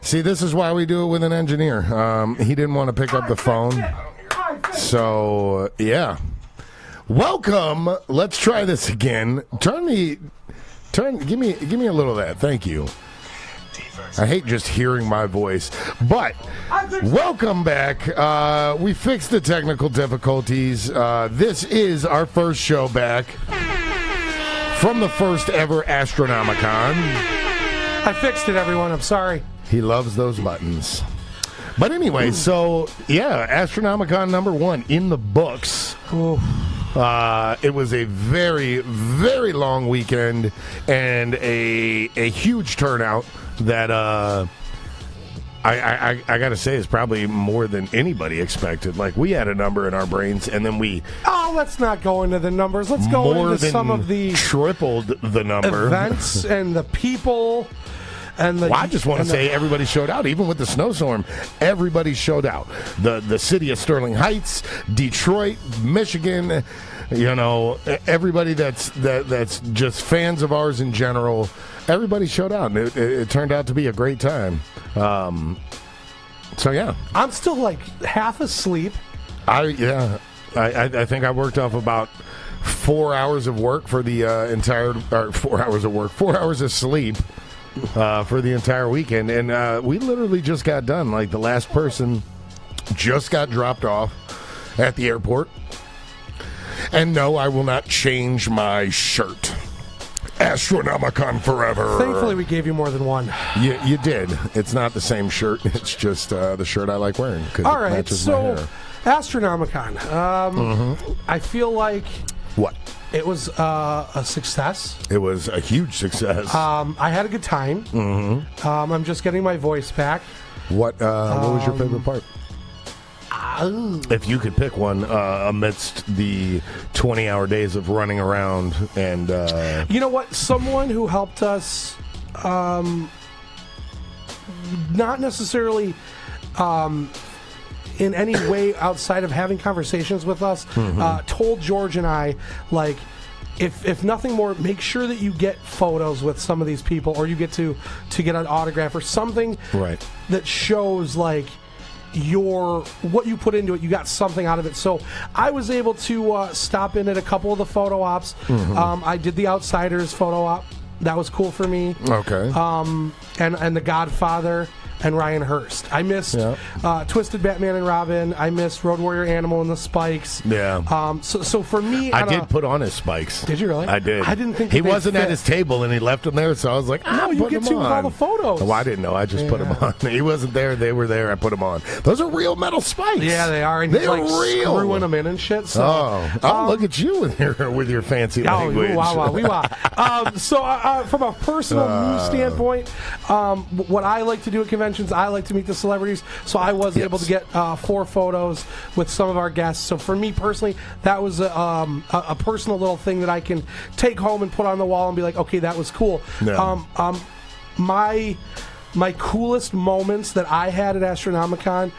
See, this is why we do it with an engineer. He didn't want to pick up the phone. So, yeah. Welcome. Let's try this again. Give me a little of that. Thank you. I hate just hearing my voice. But welcome back. We fixed the technical difficulties. This is our first show back from the first ever Astronomicon. I fixed it, everyone. I'm sorry. He loves those buttons. But anyway, so, yeah, Astronomicon #1 in the books. It was a very, very long weekend and a huge turnout that I got to say is probably more than anybody expected. Like, we had a number in our brains, and then we... Oh, let's not go into the numbers. Let's go into some of the... tripled the number. Events and the people... Well, I just want to say everybody showed out. Even with the snowstorm, everybody showed out. The city of Sterling Heights, Detroit, Michigan, you know, everybody that's just fans of ours in general, everybody showed out. And it turned out to be a great time. So, yeah. I'm still, like, half asleep. I think I worked off about 4 hours of work for the 4 hours of sleep. For the entire weekend, and we literally just got done. Like, the last person just got dropped off at the airport. And no, I will not change my shirt. Astronomicon forever. Thankfully, we gave you more than one. You did. It's not the same shirt. It's just the shirt I like wearing. All right, so Astronomicon. I feel like... What? It was a success. It was a huge success. I had a good time. Mm-hmm. I'm just getting my voice back. What was your favorite part? If you could pick one amidst the 20-hour days of running around and... You know what? Someone who helped us, not necessarily... in any way outside of having conversations with us, told George and I, like, if nothing more, make sure that you get photos with some of these people, or you get to get an autograph or something that shows, like, what you put into it. You got something out of it. So I was able to stop in at a couple of the photo ops. I did the Outsiders photo op. That was cool for me. Okay. And the Godfather and Ryan Hurst. I missed Twisted Batman and Robin. I missed Road Warrior Animal and the Spikes. Yeah. So for me, I did put on his spikes. Did you really? I did. I didn't think he wasn't at his table and he left them there, so I was like, no, you get to with all the photos. Oh, I didn't know. I just put them on. He wasn't there. They were there. I put them on. Those are real metal spikes. Yeah, they are. And they're like real. Screwing them in and shit. So, look at you with your fancy language. So from a personal news standpoint, what I like to do at conventions, I like to meet the celebrities. So I was able to get 4 photos with some of our guests. So for me personally, that was a personal little thing that I can take home and put on the wall and be like, okay, that was cool. Yeah. My coolest moments that I had at Astronomicon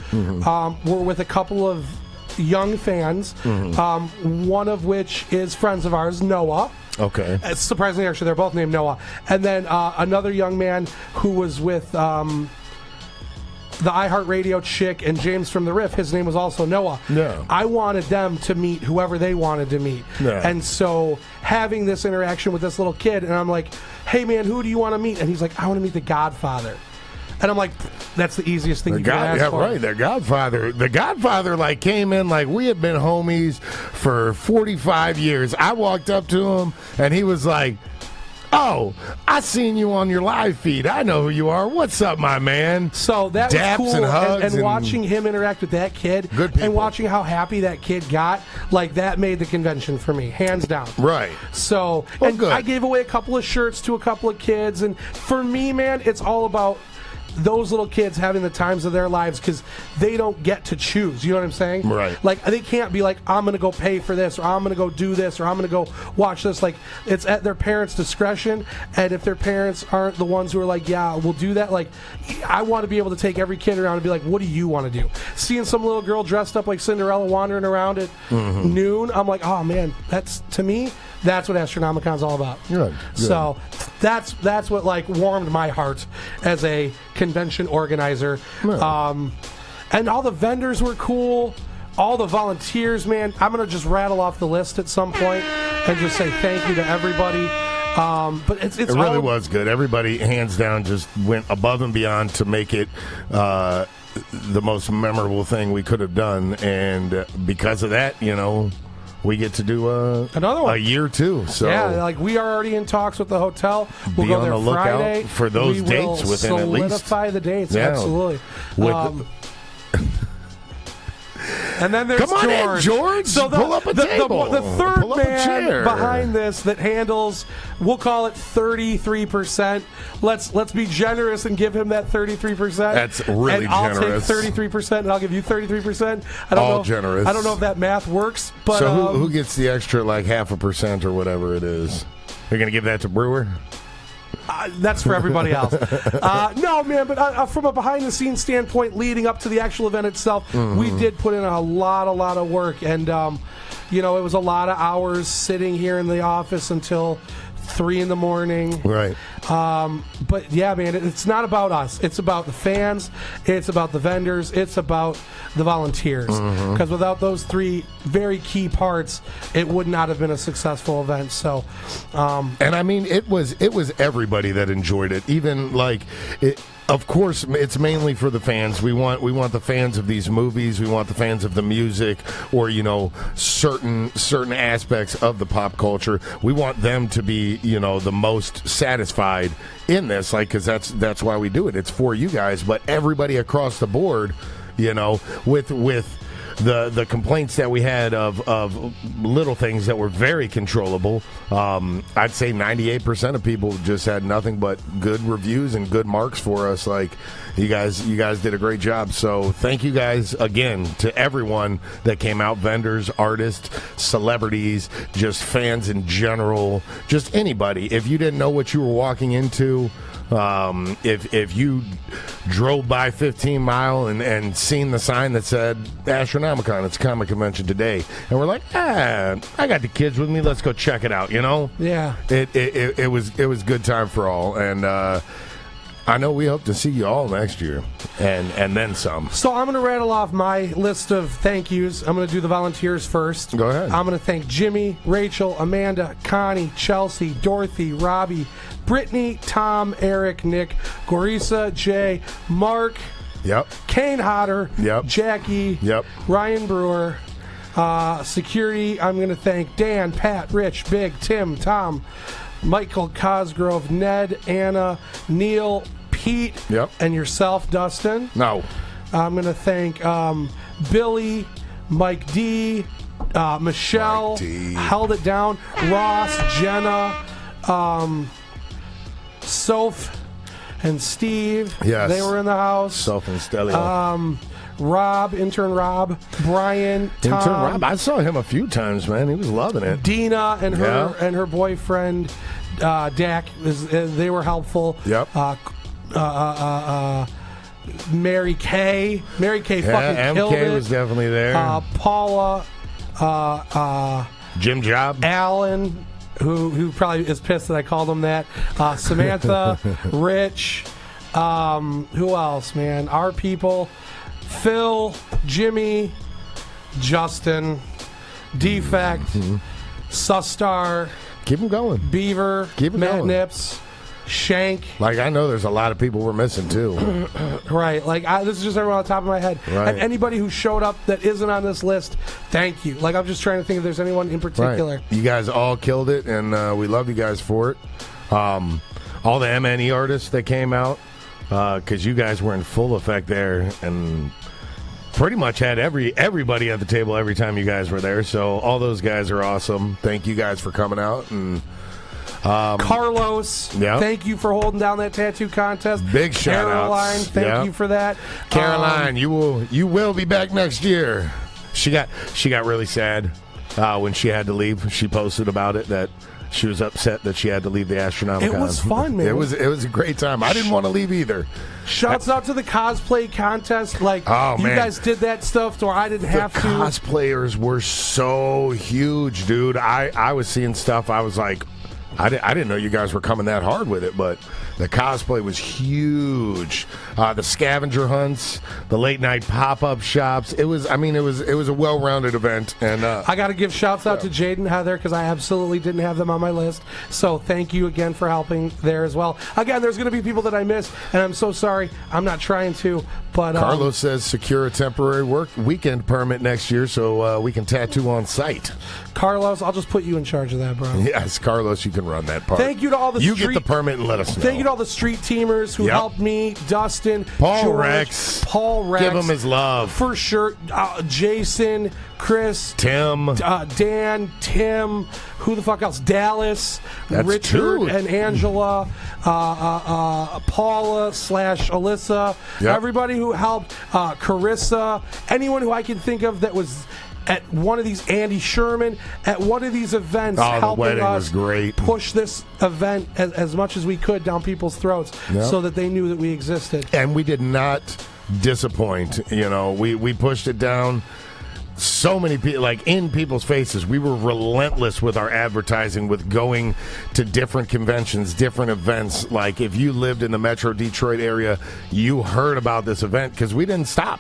were with a couple of young fans, one of which is friends of ours, Noah. Okay. Surprisingly, actually, they're both named Noah. And then another young man who was with the iHeartRadio chick and James from the Riff. His name was also Noah. No. I wanted them to meet whoever they wanted to meet. No. And so having this interaction with this little kid, and I'm like, hey, man, who do you want to meet? And he's like, I want to meet the Godfather. And I'm like, that's the easiest thing you can ask for. Right, the Godfather. The Godfather, like, came in like we had been homies for 45 years. I walked up to him, and he was like, oh, I seen you on your live feed. I know who you are. What's up, my man? So that Daps was cool. And hugs and watching him interact with that kid, and watching how happy that kid got, like, that made the convention for me, hands down. Right. So, I gave away a couple of shirts to a couple of kids, and for me, man, it's all about those little kids having the times of their lives, because they don't get to choose. You know what I'm saying? Right. Like, they can't be like, I'm going to go pay for this, or I'm going to go do this, or I'm going to go watch this. Like, it's at their parents' discretion, and if their parents aren't the ones who are like, yeah, we'll do that, like, I want to be able to take every kid around and be like, what do you want to do? Seeing some little girl dressed up like Cinderella wandering around at noon, I'm like, oh, man, to me, that's what Astronomicon's all about. Good. So that's what like warmed my heart as a convention organizer. And all the vendors were cool. All the volunteers, man. I'm gonna just rattle off the list at some point and just say thank you to everybody. But it really was good. Everybody, hands down, just went above and beyond to make it the most memorable thing we could have done. And because of that, we get to do another one, a year too. So yeah, like we are already in talks with the hotel. We'll go there Friday for those dates within at least solidify the dates. Yeah. Absolutely. And then there's Come on George. In, George. So pull up a table. The third pull up a chair. man behind this that handles, we'll call it 33%. Let's be generous and give him that 33%. That's really and I'll generous. take 33%, and I'll give you 33%. Generous. I don't know if that math works, but so who gets the extra like 0.5% or whatever it is? You're gonna give that to Brewer? That's for everybody else. No, man, but from a behind-the-scenes standpoint, leading up to the actual event itself, we did put in a lot of work, and it was a lot of hours sitting here in the office until 3 in the morning. Right. But yeah, man, it's not about us. It's about the fans. It's about the vendors. It's about the volunteers. Because without those 3 very key parts, it would not have been a successful event. So, and I mean, it was everybody that enjoyed it. Even like it. Of course, it's mainly for the fans. We want the fans of these movies. We want the fans of the music, or certain aspects of the pop culture. We want them to be the most satisfied in this, like, because that's why we do it. It's for you guys, but everybody across the board, with the complaints that we had of little things that were very controllable. I'd say 98% of people just had nothing but good reviews and good marks for us. Like, you guys did a great job. So thank you guys again to everyone that came out, vendors, artists, celebrities, just fans in general, just anybody. If you didn't know what you were walking into, if you drove by 15 Mile and seen the sign that said Astronomicon, it's a comic convention today, and we're like, I got the kids with me, let's go check it out. Yeah, it was good time for all, and I know we hope to see you all next year, and then some. So I'm going to rattle off my list of thank yous. I'm going to do the volunteers first. Go ahead. I'm going to thank Jimmy, Rachel, Amanda, Connie, Chelsea, Dorothy, Robbie, Brittany, Tom, Eric, Nick, Gorisa, Jay, Mark, Yep. Kane Hodder, Yep. Jackie, Yep. Ryan Brewer, security. I'm going to thank Dan, Pat, Rich, Big, Tim, Tom, Michael Cosgrove, Ned, Anna, Neil, Pete, Yep. and yourself, Dustin. No. I'm going to thank Billy, Mike D, Michelle, Mike D. held it down, Ross, Jenna, Soph, and Steve. Yes. They were in the house. Soph and Stelio. Rob, intern Rob, Brian, Tom, Intern Rob, I saw him a few times, man. He was loving it. Dina and her Yeah. and her boyfriend Dak. They were helpful. Yep. Mary Kay. Mary Kay fucking MK killed it. was definitely there. Paula. Jim Job. Alan, who probably is pissed that I called him that. Samantha, Rich. Who else, man? Our people. Phil, Jimmy, Justin, Defect, Sustar, Keep him going. Beaver, Keep it Matt going. Nips, Shank. Like, I know there's a lot of people we're missing, too. Right. Like, this is just everyone on the top of my head. Right. And anybody who showed up that isn't on this list, thank you. Like, I'm just trying to think if there's anyone in particular. Right. You guys all killed it, and we love you guys for it. All the MNE artists that came out, because you guys were in full effect there, and pretty much had everybody at the table every time you guys were there. So all those guys are awesome. Thank you guys for coming out. And Carlos, Yeah. thank you for holding down that tattoo contest. Big shout-outs. Caroline, thank Yeah. you for that. Caroline, you will be back next year. She got really sad when she had to leave. She posted about it that she was upset that she had to leave the Astronomicon. It was fun, man. It was a great time. I didn't want to leave either. Shouts out to the cosplay contest. Like, Oh, you man. guys did that stuff so I didn't The have to. cosplayers were so huge, dude. I was seeing stuff. I was like, I didn't know you guys were coming that hard with it, but the cosplay was huge. The scavenger hunts, the late night pop-up shops. It was a well-rounded event. And I got to give shouts out to Jade and Heather because I absolutely didn't have them on my list. So thank you again for helping there as well. Again, there's going to be people that I missed, and I'm so sorry. I'm not trying to, but Carlos says secure a temporary weekend permit next year so we can tattoo on site. Carlos, I'll just put you in charge of that, bro. Yes, Carlos, you can run that part. Thank you to all the You get the permit and let us know. Thank you to all the street teamers who helped me. Dustin, Paul Rex. Give him his love. For sure. Jason, Chris. Tim. Dan, Tim. Who the fuck else? Dallas. That's Richard two. and Angela. Paula/Alyssa. Yep. Everybody who helped. Carissa. Anyone who I can think of that was at one of these, Andy Sherman, at one of these events, helping us push this event as much as we could down people's throats so that they knew that we existed. And we did not disappoint. We pushed it down. So many people, like in people's faces, we were relentless with our advertising, with going to different conventions, different events. Like if you lived in the Metro Detroit area, you heard about this event because we didn't stop.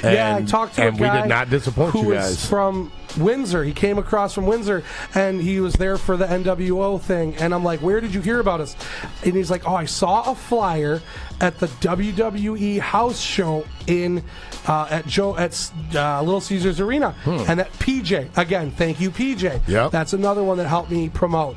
I talked to a guy we did not disappoint you guys. Was from Windsor. He came across from Windsor, and he was there for the NWO thing. And I'm like, "Where did you hear about us?" And he's like, "Oh, I saw a flyer at the WWE house show at Little Caesars Arena, and that PJ again. Thank you, PJ. Yep. That's another one that helped me promote."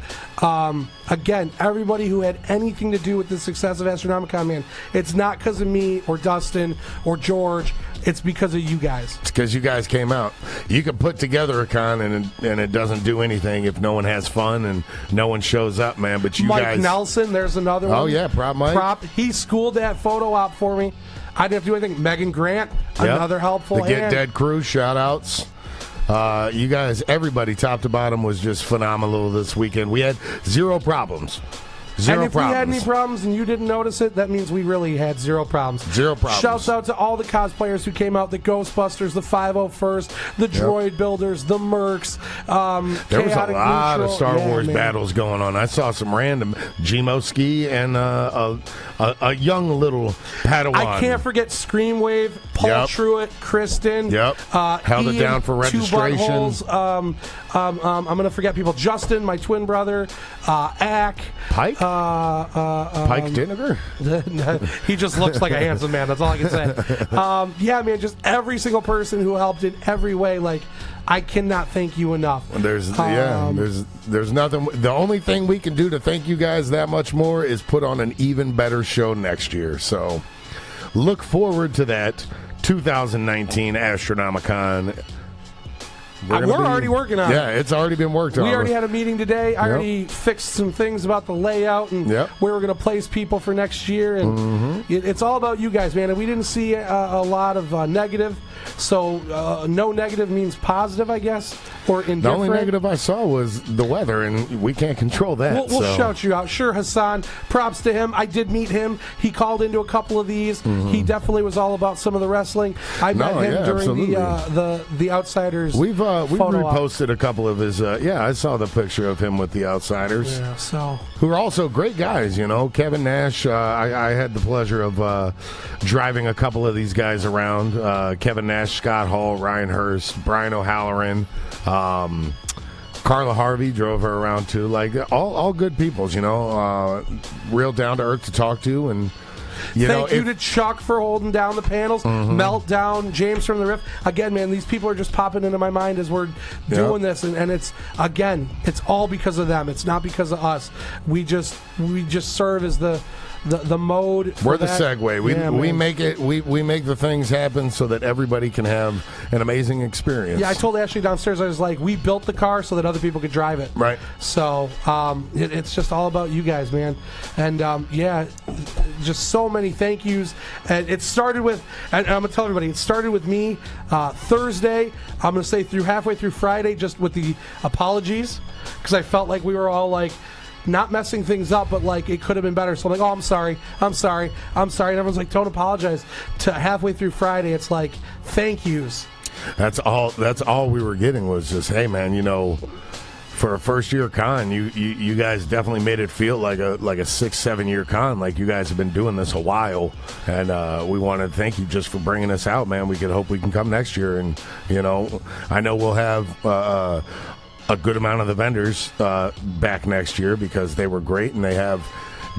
Again, everybody who had anything to do with the success of Astronomicon, man, it's not because of me or Dustin or George. It's because of you guys. It's because you guys came out. You can put together a con and it doesn't do anything if no one has fun and no one shows up, man. But you Mike guys. Nelson, there's another one. Oh, yeah, Prop Mike. He schooled that photo op for me. I didn't have to do anything. Megan Grant, another helpful The Get hand. Dead crew, shout-outs. You guys, everybody, top to bottom, was just phenomenal this weekend. We had zero problems. And if we had any problems and you didn't notice it, that means we really had zero problems. Zero problems. Shouts out to all the cosplayers who came out, the Ghostbusters, the 501st, the Droid Builders, the Mercs. There was a lot of Star Wars man. battles going on. I saw some random Gmo Ski and a young little Padawan. I can't forget Screamwave, Paul Truitt, Kristen. Held Ian, it down for registration. I'm going to forget people. Justin, my twin brother. Ack. Pike? Pike Dinniger? He just looks like a handsome man. That's all I can say. Man, just every single person who helped in every way. Like, I cannot thank you enough. There's nothing. The only thing we can do to thank you guys that much more is put on an even better show next year. So look forward to that 2019 Astronomicon. We're already working on it. Yeah, it's already been worked on. We already had a meeting today. I already fixed some things about the layout and where we're going to place people for next year. And it's all about you guys, man. And we didn't see a lot of negative. So no negative means positive, I guess, or indifferent. The only negative I saw was the weather, and we can't control that. We'll shout you out. Sure, Hassan, props to him. I did meet him. He called into a couple of these. He definitely was all about some of the wrestling. I met him during the Outsiders. We've photo reposted a couple of his. I saw the picture of him with the Outsiders. Yeah, who are also great guys. Kevin Nash. I had the pleasure of driving a couple of these guys around. Kevin Nash, Scott Hall, Ryan Hurst, Brian O'Halloran. Carla Harvey drove her around too. Like all good peoples, real down to earth to talk to, and thank you to Chuck for holding down the panels. Meltdown, James from the Riff. Again, man, these people are just popping into my mind as we're doing this, and it's all because of them. It's not because of us. We just serve as the mode. We're the segue. We make it. We make the things happen so that everybody can have an amazing experience. Yeah, I told Ashley downstairs, I was like, we built the car so that other people could drive it. Right. So it's just all about you guys, man. And just so many thank yous. And it started with, and I'm gonna tell everybody, it started with me Thursday. I'm gonna say halfway through Friday, just with the apologies, because I felt like we were all like, not messing things up, but like it could have been better. So I'm like, I'm sorry. And everyone's like, don't apologize. To halfway through Friday, it's like, thank yous. That's all we were getting was just, hey man, for a first-year con, you guys definitely made it feel like a 6-7 year con. Like, you guys have been doing this a while, and we want to thank you just for bringing us out, man. We could hope we can come next year, and I know we'll have a good amount of the vendors back next year because they were great and they have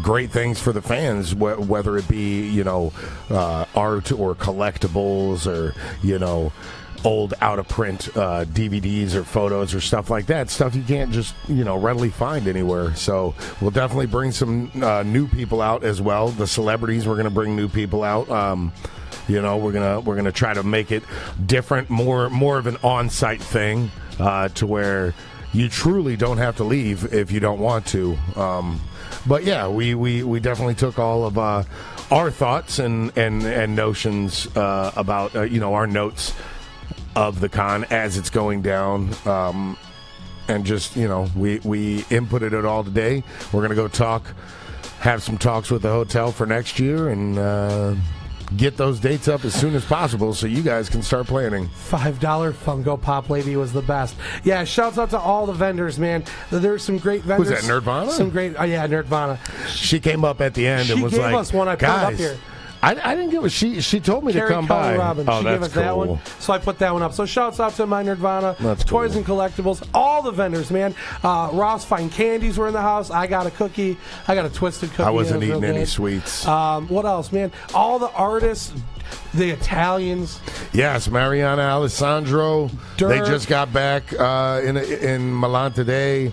great things for the fans, whether it be art or collectibles or old out-of-print DVDs or photos or stuff like that. Stuff you can't just, readily find anywhere. So we'll definitely bring some new people out as well. The celebrities, we're going to bring new people out. We're gonna try to make it different, more of an on-site thing to where you truly don't have to leave if you don't want to. But yeah, we definitely took all of our thoughts and notions about our notes of the con as it's going down, and just we inputted it all today. We're gonna go have some talks with the hotel for next year and get those dates up as soon as possible so you guys can start planning. $5 Funko Pop Lady was the best. Yeah, shouts out to all the vendors, man. There's some great vendors. Was that Nerdvana? Some great, Nerdvana. She came up at the end and was like, she gave us one. I put it up here. I didn't give it. She told me Carrie to come Keller by. Robin. Oh, she that's gave us cool. that one, so I put that one up. So shouts out to my Nerdvana, That's Toys cool. and Collectibles, all the vendors, man. Ross Fine Candies were in the house. I got a cookie. I got a twisted cookie. I wasn't It was eating real any good. sweets. What else, man? All the artists, the Italians. Yes, Mariana Alessandro. Dirk. They just got back in Milan today.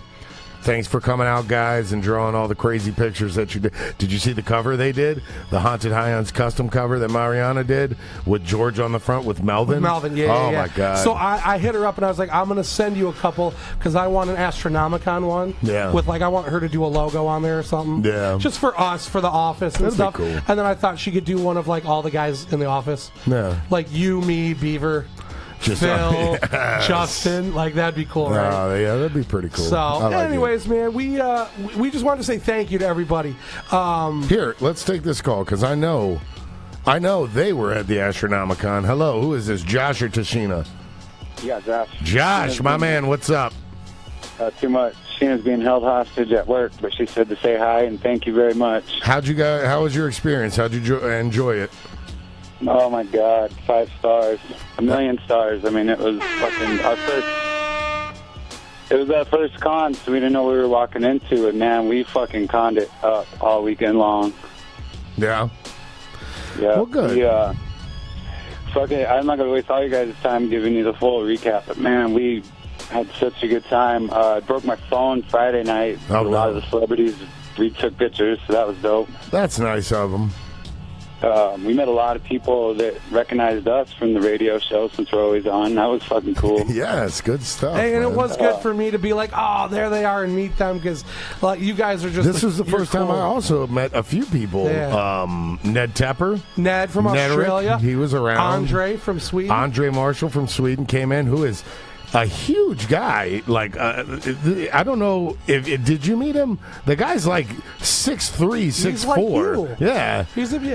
Thanks for coming out, guys, and drawing all the crazy pictures that you did. Did you see the cover they did? The Haunted Highlands custom cover that Mariana did with George on the front with Melvin? Yeah. my God. So I hit her up and I was like, I'm going to send you a couple because I want an Astronomicon one. Yeah. With I want her to do a logo on there or something. Yeah. Just for us, for the office and That'd be stuff. cool. And then I thought she could do one of all the guys in the office. Yeah. Like you, me, Beaver. Just Phil, yes. Justin, that'd be cool, right? Yeah, that'd be pretty cool. So, I like anyways, man, we just wanted to say thank you to everybody. Here, let's take this call because I know they were at the Astronomicon. Hello, who is this, Josh or Tashina? Yeah, Josh. Josh, my man, what's up? Too much. Sheena's being held hostage at work, but she said to say hi and thank you very much. How was your experience? How'd you enjoy it? Oh my God, 5 stars, 1,000,000 stars. I mean, it was fucking It was our first con, so we didn't know what we were walking into, and man, we fucking conned it up all weekend long. Yeah. Yeah. Well, good. I'm not gonna waste all you guys' time giving you the full recap, but man, we had such a good time. I broke my phone Friday night. Oh, A lot no. of the celebrities retook pictures, so that was dope. That's nice of them. We met a lot of people that recognized us from the radio show since we're always on. That was fucking cool. Yes, good stuff. And it man. was good for me to be like, oh, there they are, and meet them because you guys are just. This was the you're first time cool. I also met a few people. Yeah. Ned Tepper. Ned from Nedrick, Australia. he was around. Andre from Sweden. Andre Marshall from Sweden came in, who is a huge guy. Like, I don't know if did you meet him? The guy's like 6'3", 6'4". like you. Yeah.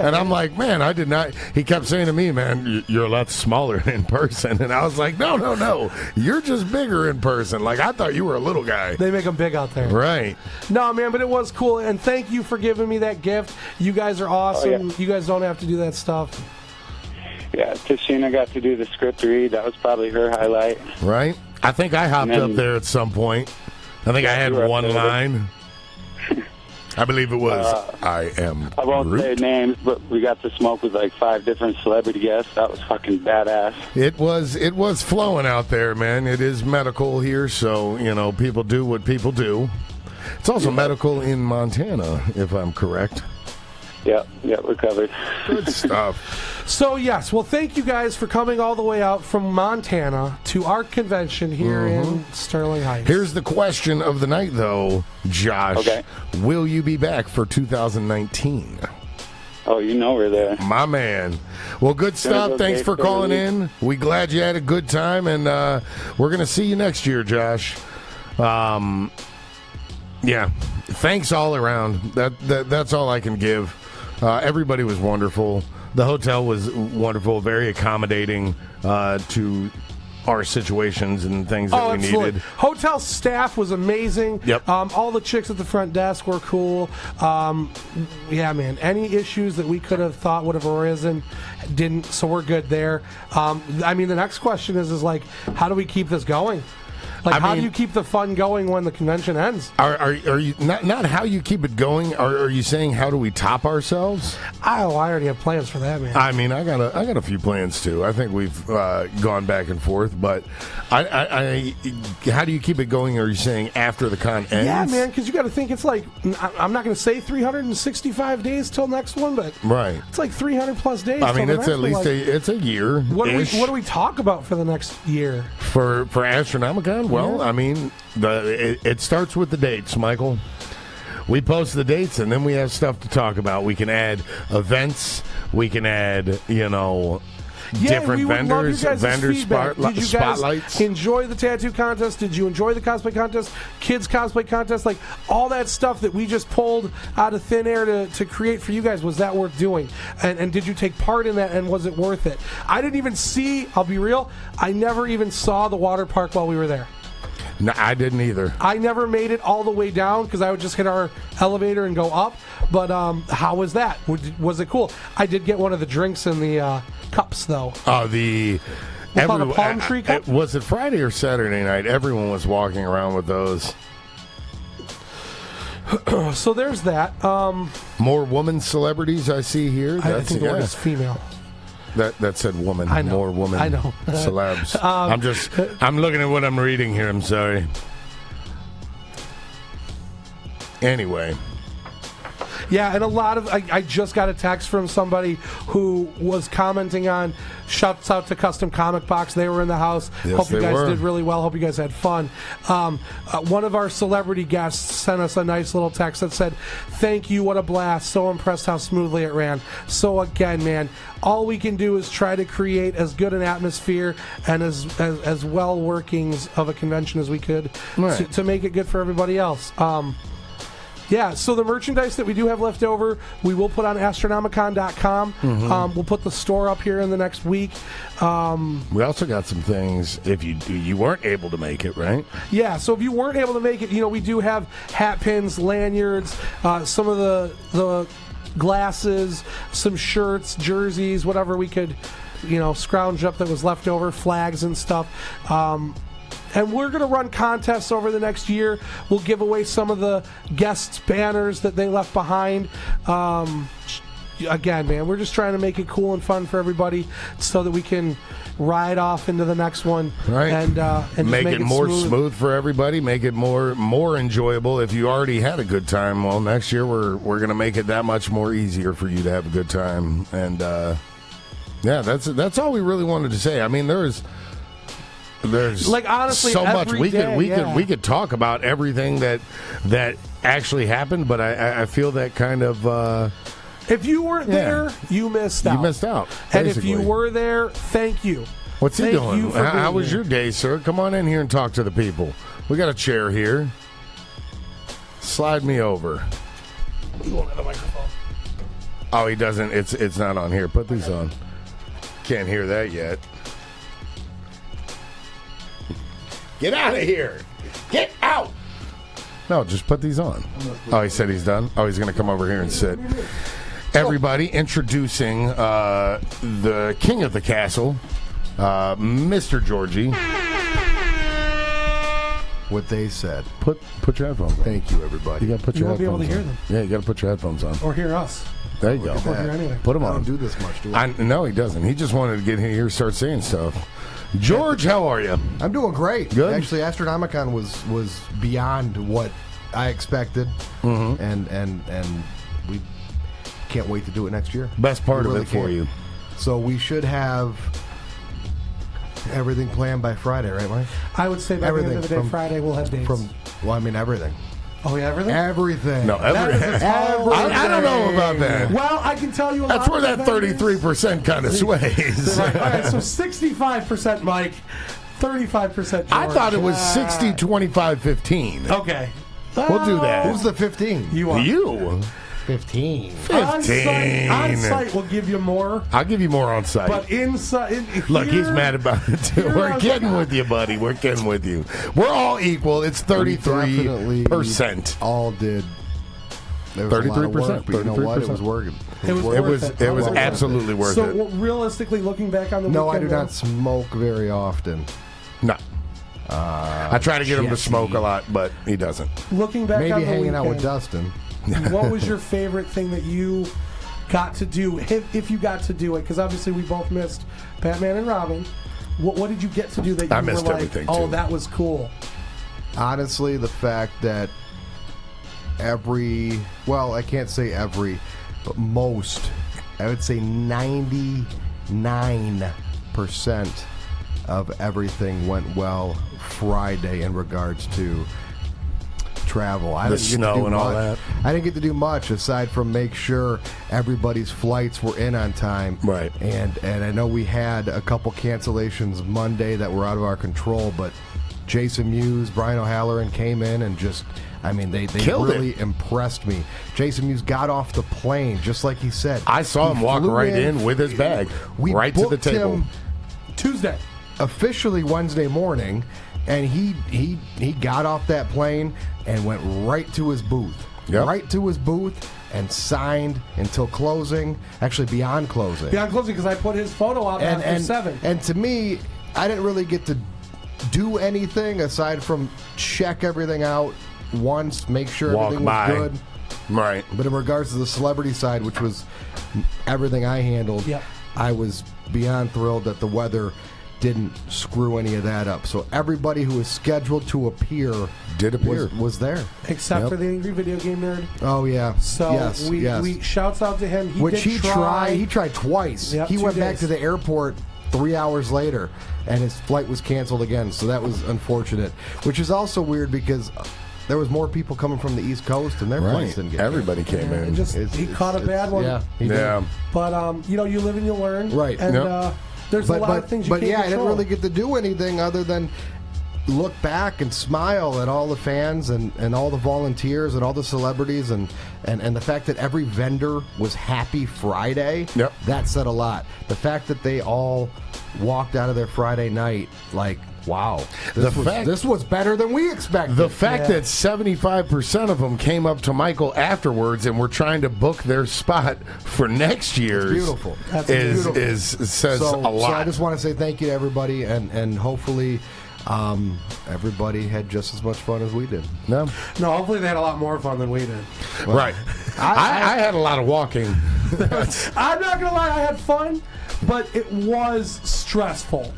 And I'm like, man, I did not. He kept saying to me, man, you're a lot smaller in person. And I was like, no, you're just bigger in person. Like, I thought you were a little guy. They make them big out there. Right. No, man, but it was cool. And thank you for giving me that gift. You guys are awesome. Oh, yeah. You guys don't have to do that stuff. Yeah, Tashina got to do the script read. That was probably her highlight. Right? I think I hopped And up then- there at some point. I think I had you were up one there. line. I believe it was, I am I won't say Groot. names, but we got to smoke with like 5 different celebrity guests. That was fucking badass. It was flowing out there, man. It is medical here, so, people do what people do. It's also medical in Montana, if I'm correct. Yep, we're covered. Good stuff. So, yes, well, thank you guys for coming all the way out from Montana to our convention here in Sterling Heights. Here's the question of the night, though, Josh. Okay. Will you be back for 2019? Oh, we're there. My man. Well, good stuff. go Thanks date for for calling the in. We glad you had a good time, and we're going to see you next year, Josh. Yeah. Thanks all around. That's all I can give. Everybody was wonderful. The hotel was wonderful, very accommodating to our situations and things that we absolutely. needed. Hotel staff was amazing. Yep. All the chicks at the front desk were cool. Yeah, man. Any issues that we could have thought would have arisen didn't, so we're good there. I mean, the next question is like, how do we keep this going? Like, how do you keep the fun going when the convention ends? Are you not how you keep it going? Are you saying how do we top ourselves? I already have plans for that, man. I mean, I got a few plans too. I think we've gone back and forth, but I how do you keep it going? Are you saying after the con ends? Yeah, man, because you got to think it's like, I'm not going to say 365 days till next one, but right, it's like 300 plus days. I mean, till the it's next at least one. Like, it's a year. What do we talk about for the next year? For Astronomicon? Well, I mean, it starts with the dates, Michael. We post the dates, and then we have stuff to talk about. We can add events. We can add, different vendors, Did you spotlights. guys enjoy the tattoo contest? Did you enjoy the cosplay contest? Kids cosplay contest? Like, all that stuff that we just pulled out of thin air to create for you guys, was that worth doing? And did you take part in that, and was it worth it? I didn't even see, I'll be real, I never even saw the water park while we were there. No, I didn't either. I never made it all the way down because I would just hit our elevator and go up. But how was that? Was it cool? I did get one of the drinks in the cups, though. The palm tree cup? Was it Friday or Saturday night? Everyone was walking around with those. So there's that. More woman celebrities I see here. I think the word is female. That said woman. I know. More woman. I know. Celebs. I'm looking at what I'm reading here. I'm sorry. Anyway. Yeah, and a lot of I just got a text from somebody who was commenting on, shouts out to Custom Comic Box. They were in the house. Yes, Hope you they guys were. did really well. Hope you guys had fun. One of our celebrity guests sent us a nice little text that said, "Thank you, what a blast. So impressed how smoothly it ran." So again, man, all we can do is try to create as good an atmosphere and as well workings of a convention as we could to make it good for everybody else. Yeah, so the merchandise that we do have left over, we will put on Astronomicon.com. We'll put the store up here in the next week. We also got some things if you weren't able to make it, right? Yeah, so if you weren't able to make it, we do have hat pins, lanyards, some of the glasses, some shirts, jerseys, whatever we could, scrounge up that was left over, flags and stuff. And we're going to run contests over the next year. We'll give away some of the guests' banners that they left behind. Again, man, we're just trying to make it cool and fun for everybody so that we can ride off into the next one. Right. And make it more smooth for everybody. Make it more enjoyable. If you already had a good time, well, next year we're going to make it that much more easier for you to have a good time. And yeah, that's all we really wanted to say. I mean, there's like, honestly, so much we could talk about everything that actually happened, but I feel that kind of if you weren't there, you missed out. You missed out. And if you were there, thank you. What's he doing? How was here. your day, sir? Come on in here and talk to the people. We got a chair here. Slide me over. You won't have a microphone. Oh, he doesn't. It's not on here. Put these on. Can't hear that yet. Get out of here! Get out! No, just put these on. Oh, he said he's done? Oh, he's going to come over here and sit. Everybody, introducing the king of the castle, Mr. Georgie. What they said. Put your headphones on. Thank you, everybody. You got to put You your won't be able headphones to on. hear them. Yeah, you got to put your headphones on. Or hear us. There you go. Or hear anyway. Put them I on. don't do this much, do I? No, he doesn't. He just wanted to get here and start saying stuff. George, how are you? I'm doing great. Good. Actually, Astronomicon was beyond what I expected, and we can't wait to do it next year. Best part We of really it for can't. you. So we should have everything planned by Friday, right, Mike? I would say by the end of the day, Friday, we'll have dates. Everything. Oh, yeah, everything? Everything. No, I don't know about that. Well, I can tell you a That's lot where of that vendors- 33% kind of sways. All right, so 65% Mike, 35% George. I thought it was 60, 25, 15. Okay. We'll do that. Who's the 15? You are. You. 15. 15. On site will give you more, I'll give you more on site. but inside. Look, he's mad about it too. Here I We're was getting like, with you, buddy. We're getting with you. We're all equal. It's 33%. All did. There was a lot of 33%, work, but you know what? It was working. It was It worth was it. it was Worth it. absolutely worth So it. realistically, looking back on the No, I do weekend, not smoke very often. No. I try to get him to Jesse. smoke a lot, but he doesn't. looking back on Maybe the hanging out with weekend, Dustin. what was your favorite thing that you got to do, if you got to do it? Because obviously we both missed Batman and Robin. What did you get to do that you I missed were like, everything, oh, too. that was cool? Honestly, the fact that I can't say every, but most, I would say 99% of everything went well Friday in regards to travel. I The didn't get to snow do and all much. that. I didn't get to do much aside from make sure everybody's flights were in on time. Right. And I know we had a couple cancellations Monday that were out of our control, but Jason Mewes, Brian O'Halloran came in and just, they Killed really it. impressed me. Jason Mewes got off the plane, just like he said. I saw him walk flew right in with his bag, We right to the booked table. him Tuesday. officially Wednesday morning, and he got off that plane and went right to his booth. Yep. Right to his booth and signed until closing, actually beyond closing. Beyond closing, because I put his photo out after 7. And to me, I didn't really get to do anything aside from check everything out once, make sure Walk everything by. was good. Right. But in regards to the celebrity side, which was everything I handled, Yep. I was beyond thrilled that the weather didn't screw any of that up. So everybody who was scheduled to appear Did appear. was there. Except Yep. for the Angry Video Game Nerd. Oh yeah. So yes, we yes. shouts out to him. Which did he tried. He tried twice. Yep, he 2 went back days. to the airport 3 hours later, and his flight was canceled again. So that was unfortunate. Which is also weird because there was more people coming from the East Coast, and their flights Right. didn't get Everybody came in. He caught a bad one. Yeah. He did. Yeah. But you live and you learn. Right. And Yep. there's a lot of things you but can't yeah, I didn't control. really get to do anything other than look back and smile at all the fans and all the volunteers and all the celebrities and the fact that every vendor was happy Friday. Yep. That said a lot. The fact that they all walked out of their Friday night like, wow, this was better than we expected. The fact Yeah. that 75% of them came up to Michael afterwards and were trying to book their spot for next year's beautiful. That's is beautiful. says a So lot. I just want to say thank you to everybody and hopefully everybody had just as much fun as we did. No. No, hopefully they had a lot more fun than we did. Right. I had a lot of walking. I'm not going to lie, I had fun, but it was stressful.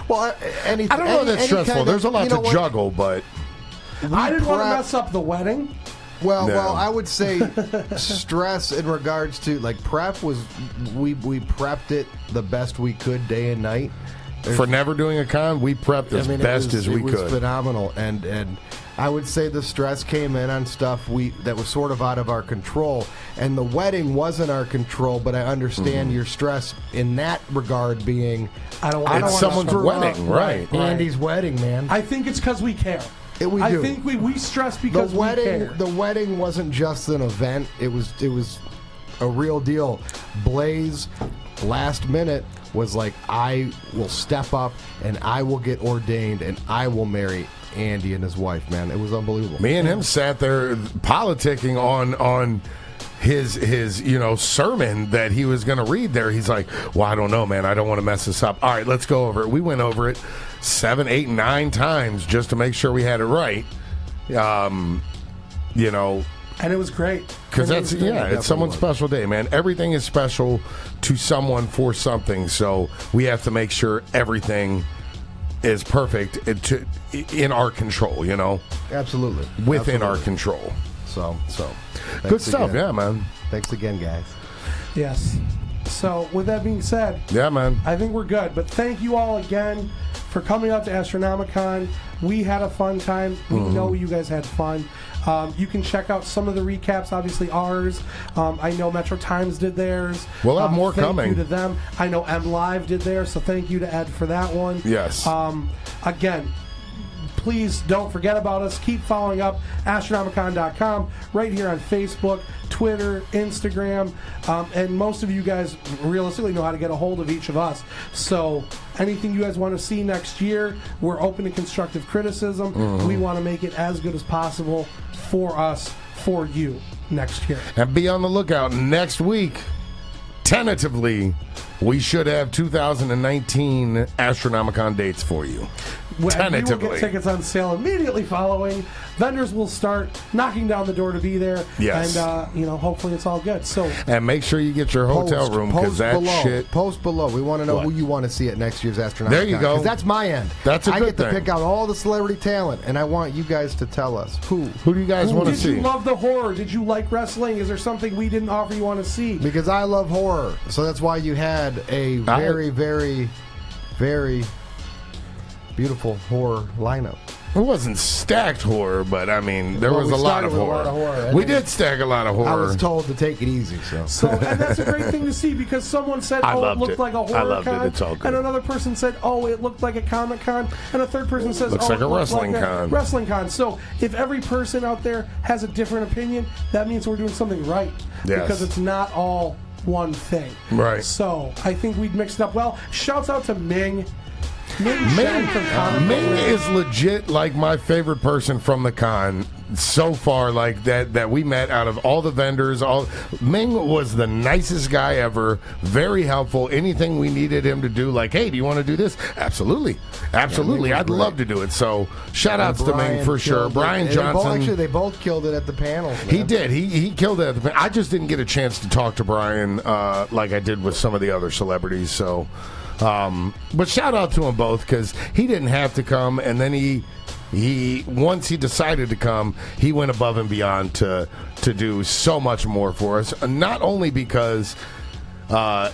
Well, I don't know that's stressful. There's a lot to juggle, but I didn't want to prep- mess up the wedding. Well, No. I would say stress in regards to like prep was we prepped it the best we could day and night. for never doing a con, we prepped as best as we it was could. phenomenal, and I would say the stress came in on stuff that was sort of out of our control, and the wedding wasn't our control. But I understand your stress in that regard, being I don't It's wanna someone's screw wedding, up. right. Andy's wedding, man. I think it's because we care. We I do. think we stress the because we wedding, care. the wedding wasn't just an event. It was a real deal. Blaze, last minute, was like, I will step up and I will get ordained and I will marry Andy and his wife. Man, it was unbelievable. Me and him sat there politicking on his sermon that he was going to read there. He's like, well, I don't know, man. I don't want to mess this up. All right, let's go over it. We went over it 7, 8, 9 times just to make sure we had it right. And it was great. Because And it was great. it's someone's special day, man. Everything is special to someone for something. So we have to make sure everything is perfect in our control, Absolutely. within our Absolutely. control. So Good thanks stuff, again. yeah, man. Thanks again, guys. Yes. So with that being said, Yeah, man. I think we're good. But thank you all again for coming out to Astronomicon. We had a fun time. We know you guys had fun. You can check out some of the recaps, obviously ours. I know Metro Times did theirs. We'll have more thank coming. you to them. I know M Live did theirs, so thank you to Ed for that one. Yes. Again, please don't forget about us. Keep following up Astronomicon.com right here on Facebook, Twitter, Instagram, and most of you guys realistically know how to get a hold of each of us. So anything you guys want to see next year, we're open to constructive criticism. We want to make it as good as possible for us, for you next year. And be on the lookout next week. Tentatively, we should have 2019 Astronomicon dates for you. Tentatively. We will get tickets on sale immediately following. Vendors will start knocking down the door to be there. Yes. And, hopefully it's all good. So, and make sure you get your hotel room, because that below, shit... Post below. We want to know who you want to see at next year's Astronomicon. There you go. Because that's my end. That's a I good get to thing. pick out all the celebrity talent, and I want you guys to tell us who. Who do you guys want to did see? you love the horror? Did you like wrestling? Is there something we didn't offer you want to see? Because I love horror. So that's why you had a very, very, very beautiful horror lineup. It wasn't stacked horror, but I mean, there Well, was we a lot started of with a horror. lot of horror. We did stack a lot of horror. I was told to take it easy, so. And that's a great thing to see, because someone said, I it loved looked it. like a I horror loved it. con. It's all good. And another person said, it looked like a Comic Con. And a third person says, Looks like it a looked wrestling like con. a wrestling con. So if every person out there has a different opinion, that means we're doing something right. Yes. Because it's not all one thing. Right. So I think we'd mixed it up well. Shouts out to Ming. Ming is legit like my favorite person from the con so far, like that we met out of all the vendors. Ming was the nicest guy ever, very helpful. Anything we needed him to do, like, hey, do you want to do this? Absolutely. Yeah, I'd love to do it. So shout outs to Ming for sure. Brian Johnson. They both killed it at the panels. Man. He did. He killed it at the panel. I just didn't get a chance to talk to Brian like I did with some of the other celebrities. So but shout out to them both, because he didn't have to come, and then he once he decided to come, he went above and beyond to do so much more for us. Not only because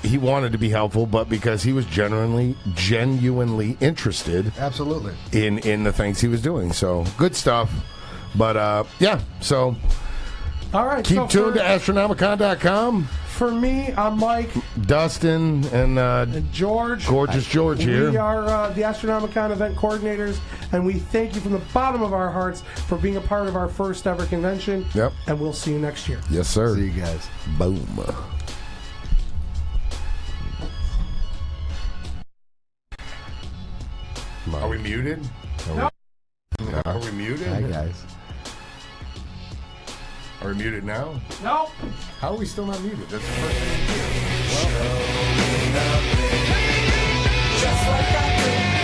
he wanted to be helpful, but because he was genuinely interested. Absolutely. In the things he was doing. So good stuff. But so all right. keep tuned to Astronomicon.com. For me, I'm Mike, Dustin, and George. Gorgeous George here. We are the Astronomicon event coordinators, and we thank you from the bottom of our hearts for being a part of our first ever convention. Yep. And we'll see you next year. Yes, sir. See you guys. Boom. Are we muted? No. Are we muted? Hi, guys. Are we muted now? Nope. How are we still not muted? That's the first thing. Just like I did.